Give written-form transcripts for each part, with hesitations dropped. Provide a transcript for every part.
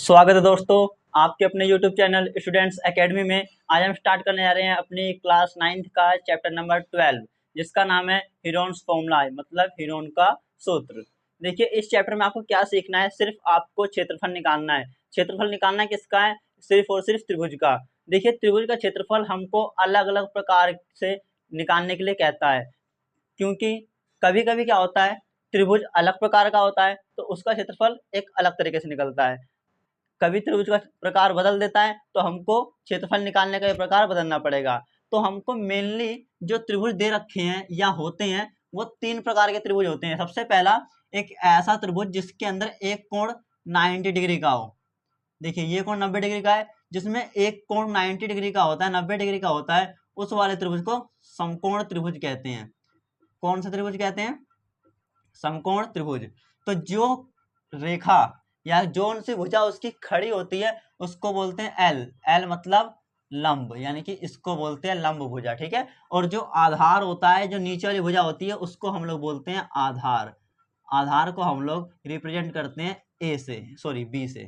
स्वागत है दोस्तों आपके अपने YouTube चैनल स्टूडेंट्स एकेडमी में। आज हम स्टार्ट करने जा रहे हैं अपनी क्लास 9th का चैप्टर नंबर 12 जिसका नाम है हीरोन्स फॉर्मूला, मतलब हीरोन का सूत्र। देखिए इस चैप्टर में आपको क्या सीखना है, सिर्फ आपको क्षेत्रफल निकालना है। क्षेत्रफल निकालना किसका है? सिर्फ और सिर्फ त्रिभुज का। देखिए त्रिभुज का क्षेत्रफल हमको अलग अलग प्रकार से निकालने के लिए कहता है, क्योंकि कभी कभी क्या होता है त्रिभुज अलग प्रकार का होता है तो उसका क्षेत्रफल एक अलग तरीके से निकलता है। कभी त्रिभुज का प्रकार बदल देता है तो हमको क्षेत्रफल निकालने का ये प्रकार बदलना पड़ेगा। तो हमको मेनली जो त्रिभुज दे रखे हैं या होते हैं वो 3 प्रकार के त्रिभुज होते हैं। सबसे पहला एक ऐसा त्रिभुज जिसके अंदर एक कोण 90 डिग्री का हो। देखिए ये कोण 90 डिग्री का है, जिसमें एक कोण 90 डिग्री का होता है, 90 डिग्री का होता है, उस वाले त्रिभुज को समकोण त्रिभुज कहते हैं। कौन सा त्रिभुज कहते हैं? समकोण त्रिभुज। तो जो रेखा या जोन सी भुजा उसकी खड़ी होती है उसको बोलते हैं एल। एल मतलब लंब, यानी कि इसको बोलते हैं लंब भुजा, ठीक है। और जो आधार होता है, जो नीचे वाली भुजा होती है, उसको हम लोग बोलते हैं आधार। आधार को हम लोग रिप्रेजेंट करते हैं बी से,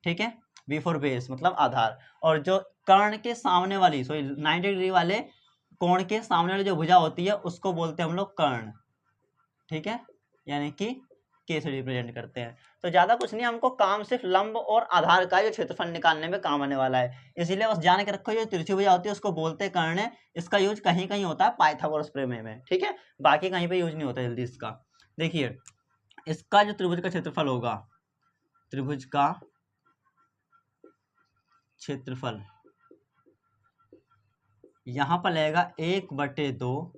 ठीक है। बी फॉर बेस मतलब आधार। और जो कर्ण के सामने वाली 90 डिग्री वाले कोण के सामने वाली जो भुजा होती है उसको बोलते हैं हम लोग कर्ण, ठीक है, यानी कि के से रिप्रेजेंट करते हैं। तो ज्यादा कुछ नहीं, हमको काम सिर्फ लंब और आधार का जो क्षेत्रफल निकालने में काम आने वाला है, इसीलिए बस जान के रखो जो तिरछी भुजा होती है उसको बोलते हैं कर्ण। इसका यूज कहीं कहीं होता है पाइथागोरस प्रमेय में, ठीक है, बाकी कहीं पे यूज नहीं होता जल्दी इसका। देखिए इसका जो त्रिभुज का क्षेत्रफल होगा, त्रिभुज का क्षेत्रफल यहां पर लगेगा 1/2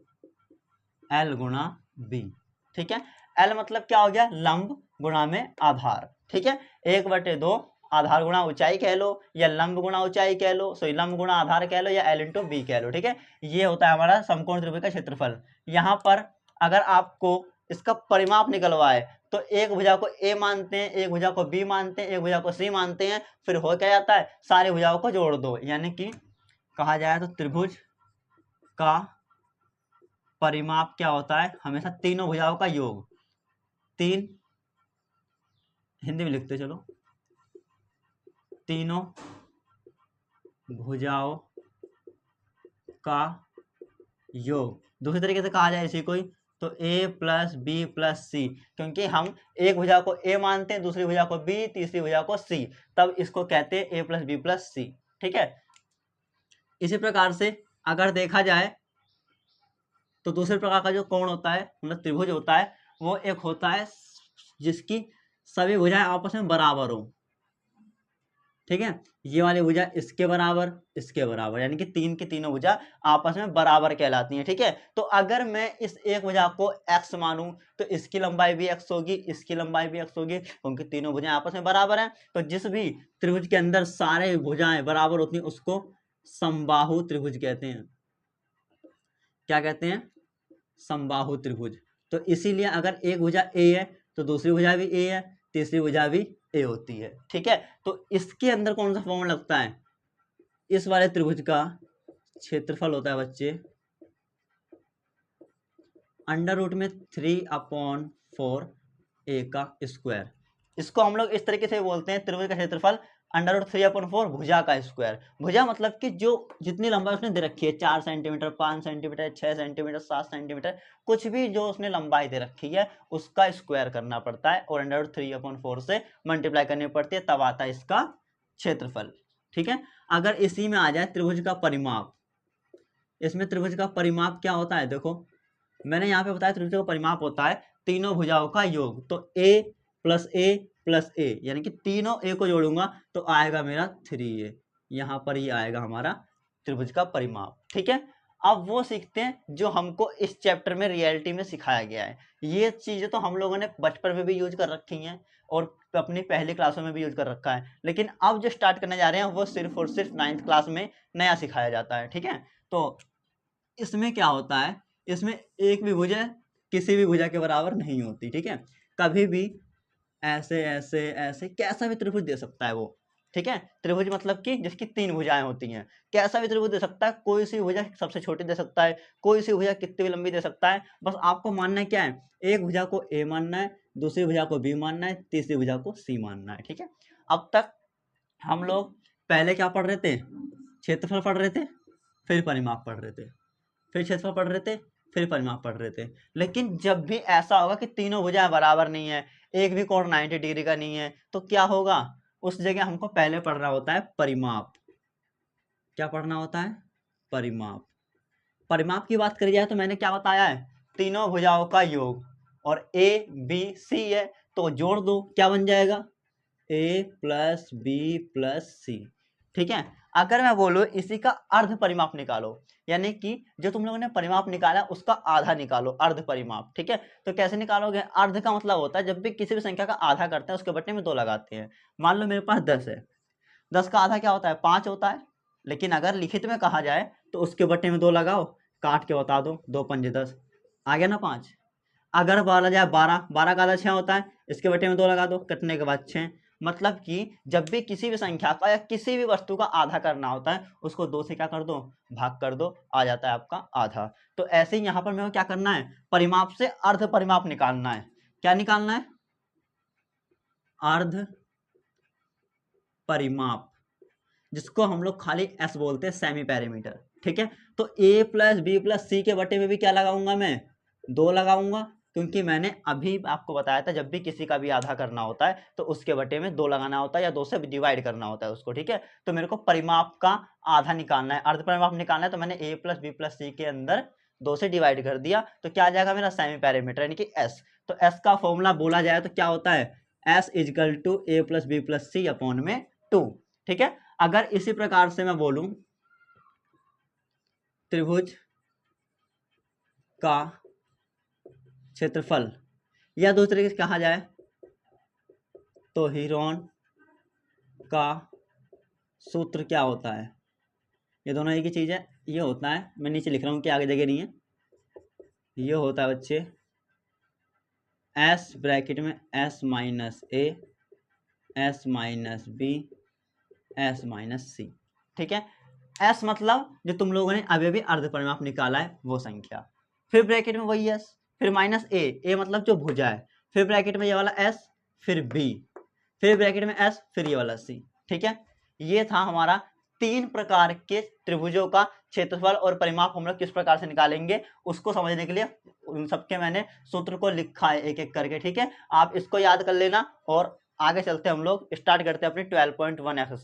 एल गुणा बी, ठीक है। एल मतलब क्या हो गया? लंब गुणा में आधार, ठीक है। 1/2 आधार गुणा ऊंचाई कह लो या लंब गुणा ऊंचाई कह लो, लंब गुणा आधार कह लो या एल इंटू बी कह लो, ठीक है। ये होता है हमारा समकोण त्रिभुज का क्षेत्रफल। यहाँ पर अगर आपको इसका परिमाप निकलवाए तो एक भुजा को ए मानते हैं, एक भुजा को बी मानते हैं, एक भुजा को सी मानते हैं, फिर हो क्या जाता है सारी भुजाओं को जोड़ दो, यानी कि कहा जाए तो त्रिभुज का परिमाप क्या होता है? हमेशा तीनों भुजाओं का योग। तीन हिंदी में लिखते चलो, तीनों भुजाओं का योग। दूसरे तरीके से कहा जाए इसी को तो a प्लस बी प्लस सी, क्योंकि हम एक भुजा को a मानते हैं, दूसरी भुजा को b, तीसरी भुजा को c, तब इसको कहते हैं a प्लस बी प्लस सी, ठीक है। इसी प्रकार से अगर देखा जाए तो दूसरे प्रकार का जो कोण होता है मतलब त्रिभुज होता है, वो एक होता है जिसकी सभी भुजाएं आपस में बराबर हो, ठीक है। ये वाली भुजा इसके बराबर, यानी कि तीन की तीनों भुजा आपस में बराबर कहलाती हैं, ठीक है। तो अगर मैं इस एक भुजा को x मानूं तो इसकी लंबाई भी x होगी, इसकी लंबाई भी x होगी, क्योंकि तीनों भुजाएं आपस में बराबर हैं। तो जिस भी त्रिभुज के अंदर सारे भुजाएं बराबर होती हैं उसको समबाहु त्रिभुज कहते हैं। क्या कहते हैं? समबाहु त्रिभुज। तो इसीलिए अगर एक भुजा a है तो दूसरी भुजा भी a है, तीसरी भुजा भी a होती है, ठीक है। तो इसके अंदर कौन सा फॉर्मूला लगता है? इस वाले त्रिभुज का क्षेत्रफल होता है बच्चे √3/4 a का स्क्वायर। इसको हम लोग इस तरीके से बोलते हैं त्रिभुज का क्षेत्रफल √3/4 भुजा का स्क्वायर। भुजा मतलब कि जो जितनी लंबाई उसने दे रखी है, 4 सेंटीमीटर, 5 सेंटीमीटर, 6 सेंटीमीटर, 7 सेंटीमीटर, कुछ भी जो उसने लंबाई दे रखी है उसका स्क्वायर करना पड़ता है और √3/4 से मल्टीप्लाई करनी पड़ती है, तब आता है इसका क्षेत्रफल, ठीक है। अगर इसी में आ जाए त्रिभुज का परिमाप, इसमें त्रिभुज का परिमाप क्या होता है? देखो मैंने यहाँ पे बताया त्रिभुज का परिमाप होता है तीनों भुजाओं का योग। तो a plus a plus a, यानी कि तीनों a को जोड़ूंगा तो आएगा मेरा 3a। यहाँ पर ये आएगा हमारा त्रिभुज का परिमाप, ठीक है। अब वो सीखते हैं जो हमको इस चैप्टर में रियलिटी में सिखाया गया है। ये चीजें तो हम लोगों ने बचपन में भी यूज कर रखी हैं और अपनी पहली क्लासों में भी यूज कर रखा है, लेकिन अब जो स्टार्ट करने जा रहे हैं वो सिर्फ और सिर्फ 9th क्लास में नया सिखाया जाता है, ठीक है। तो इसमें क्या होता है, इसमें एक भी भुजा किसी भी भुजा के बराबर नहीं होती, ठीक है। कभी भी ऐसे ऐसे ऐसे कैसा भी त्रिभुज दे सकता है वो, ठीक है। त्रिभुज मतलब कि जिसकी 3 भुजाएं होती हैं, कैसा भी त्रिभुज दे सकता है, कोई सी भुजा सबसे छोटी दे सकता है, कोई सी भुजा कितनी भी लंबी दे सकता है। बस आपको मानना है क्या है, एक भुजा को a मानना है, दूसरी भुजा को b मानना है, तीसरी भुजा को c मानना है, ठीक है। अब तक हम लोग पहले क्या पढ़ रहे थे, क्षेत्रफल पढ़ रहे थे, फिर परिमाप पढ़ रहे थे, फिर क्षेत्रफल पढ़ रहे थे, फिर परिमाप पढ़ रहे थे। लेकिन जब भी ऐसा होगा कि तीनों भुजाएं बराबर नहीं है, एक भी कोण 90 डिग्री का नहीं है, तो क्या होगा, उस जगह हमको पहले पढ़ना होता है परिमाप। क्या पढ़ना होता है, परिमाप। परिमाप की बात करी जाए तो मैंने क्या बताया है, तीनों भुजाओं का योग, और ए बी सी है तो जोड़ दो, क्या बन जाएगा, ए प्लस बी प्लस सी। ठीक है, अगर मैं बोलूँ इसी का अर्ध परिमाप निकालो, यानी कि जो तुम लोगों ने परिमाप निकाला उसका आधा निकालो, अर्ध परिमाप। ठीक है, तो कैसे निकालोगे, अर्ध का मतलब होता है जब भी किसी भी संख्या का आधा करते हैं उसके बट्टे में 2 लगाते हैं। मान लो मेरे पास 10 है, 10 का आधा क्या होता है, 5 होता है, लेकिन अगर लिखित में कहा जाए तो उसके बट्टे में 2 लगाओ, काट के बता दो, 2 पंजे 10, आ गया ना 5। अगर बोला जाए 12, 12 का आधा 6 होता है, इसके बटे में 2 लगा दो, कटने के बाद 6। मतलब कि जब भी किसी भी संख्या का या किसी भी वस्तु का आधा करना होता है उसको 2 से क्या कर दो, भाग कर दो, आ जाता है आपका आधा। तो ऐसे ही यहाँ पर मेरे को क्या करना है, परिमाप से अर्ध परिमाप निकालना है। क्या निकालना है, अर्ध परिमाप, जिसको हम लोग खाली एस बोलते हैं, सेमी पैरामीटर। ठीक है, तो ए प्लस बी प्लस सी के बटे में भी क्या लगाऊंगा मैं, 2 लगाऊंगा, क्योंकि मैंने अभी आपको बताया था जब भी किसी का भी आधा करना होता है तो उसके बटे में 2 लगाना होता है या 2 से डिवाइड करना होता है उसको। ठीक है, तो मेरे को परिमाप का आधा निकालना है, अर्ध परिमाप निकालना है, तो मैंने ए प्लस बी प्लस सी के अंदर 2 से डिवाइड कर दिया, तो क्या आ जाएगा मेरा सेमी पैरामीटर यानी कि एस। तो एस का फॉर्मूला बोला जाए तो क्या होता है, S is equal to A plus B plus C upon में 2। ठीक है, अगर इसी प्रकार से मैं बोलूं त्रिभुज का क्षेत्रफल, या दूसरे तरीके से कहा जाए तो हीरोन का सूत्र क्या होता है, ये दोनों एक ही चीज है। ये होता है, मैं नीचे लिख रहा हूं कि आगे जगह नहीं है, ये होता है बच्चे एस ब्रैकेट में S minus A, S minus B, S minus C. ठीक है, एस मतलब जो तुम लोगों ने अभी अभी अर्ध परिमाप निकाला है वो संख्या, फिर ब्रैकेट में वही एस, फिर माइनस ए, ए मतलब जो भुजा है, फिर ब्रैकेट में ये वाला एस, फिर बी, फिर ब्रैकेट में एस, फिर ये वाला सी। ठीक है, ये था हमारा 3 प्रकार के त्रिभुजों का क्षेत्रफल और परिमाप हम लोग किस प्रकार से निकालेंगे उसको समझने के लिए उन सबके मैंने सूत्र को लिखा है एक एक करके। ठीक है, आप इसको याद कर लेना और आगे चलते हम लोग स्टार्ट करते हैं अपनी 12.1 एक्सरसाइज।